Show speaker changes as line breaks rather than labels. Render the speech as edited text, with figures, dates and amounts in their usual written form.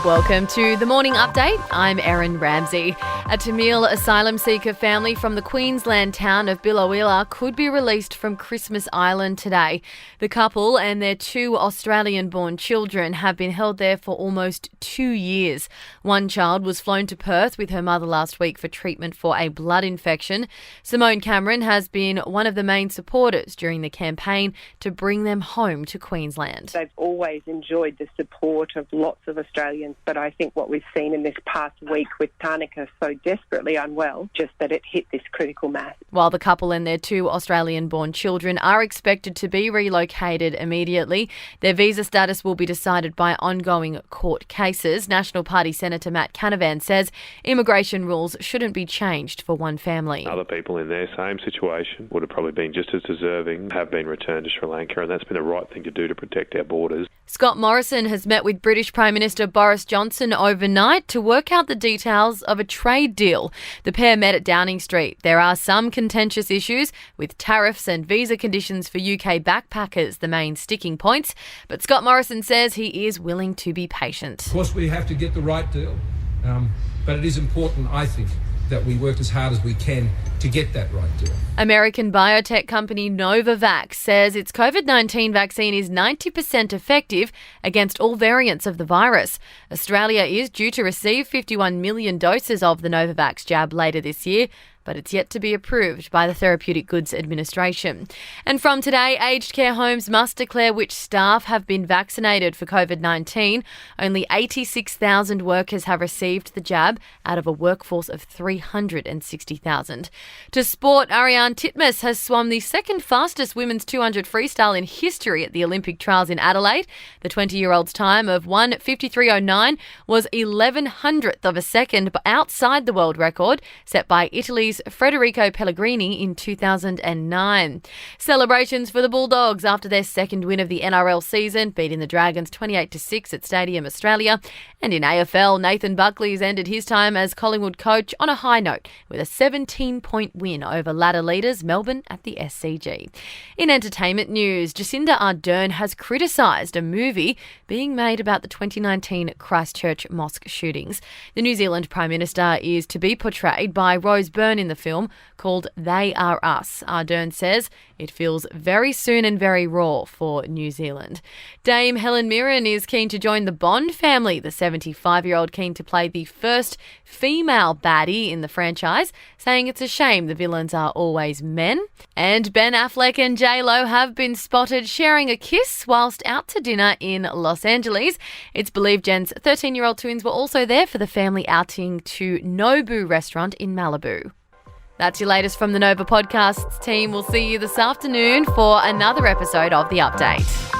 Welcome to the Morning Update. I'm Erin Ramsey. A Tamil asylum-seeker family from the Queensland town of Biloela could be released from Christmas Island today. The couple and their 2 Australian-born children have been held there for almost 2 years. One child was flown to Perth with her mother last week for treatment for a blood infection. Simone Cameron has been one of the main supporters during the campaign to bring them home to Queensland.
They've always enjoyed the support of lots of Australians, but I think what we've seen in this past week with Tarnika so desperately unwell, just that it hit this critical mass.
While the couple and their 2 Australian-born children are expected to be relocated immediately, their visa status will be decided by ongoing court cases. National Party Senator Matt Canavan says immigration rules shouldn't be changed for one family.
Other people in their same situation would have probably been just as deserving, have been returned to Sri Lanka, and that's been the right thing to do to protect our borders.
Scott Morrison has met with British Prime Minister Boris Johnson overnight to work out the details of a trade deal. The pair met at Downing Street. There are some contentious issues, with tariffs and visa conditions for UK backpackers the main sticking points, but Scott Morrison says he is willing to be patient.
Of course, we have to get the right deal, but it is important, I think, that we work as hard as we can to get that right deal.
American biotech company Novavax says its COVID-19 vaccine is 90% effective against all variants of the virus. Australia is due to receive 51 million doses of the Novavax jab later this year, but it's yet to be approved by the Therapeutic Goods Administration. And from today, aged care homes must declare which staff have been vaccinated for COVID-19. Only 86,000 workers have received the jab out of a workforce of 360,000. To sport, Ariarne Titmus has swum the second fastest women's 200 freestyle in history at the Olympic Trials in Adelaide. The 20-year-old's time of 1:53.09 was 1100th of a second outside the world record set by Italy's Federico Pellegrini in 2009. Celebrations for the Bulldogs after their second win of the NRL season, beating the Dragons 28-6 at Stadium Australia. And in AFL, Nathan Buckley's ended his time as Collingwood coach on a high note with a 17-point win over ladder leaders Melbourne at the SCG. In entertainment news, Jacinda Ardern has criticised a movie being made about the 2019 Christchurch mosque shootings. The New Zealand Prime Minister is to be portrayed by Rose Byrne in the film called They Are Us. Ardern says it feels very soon and very raw for New Zealand. Dame Helen Mirren is keen to join the Bond family. The 75-year-old keen to play the first female baddie in the franchise, saying it's a shame the villains are always men. And Ben Affleck and J-Lo have been spotted sharing a kiss whilst out to dinner in Los Angeles. It's believed Jen's 13-year-old twins were also there for the family outing to Nobu restaurant in Malibu. That's your latest from the Nova Podcasts team. We'll see you this afternoon for another episode of The Update.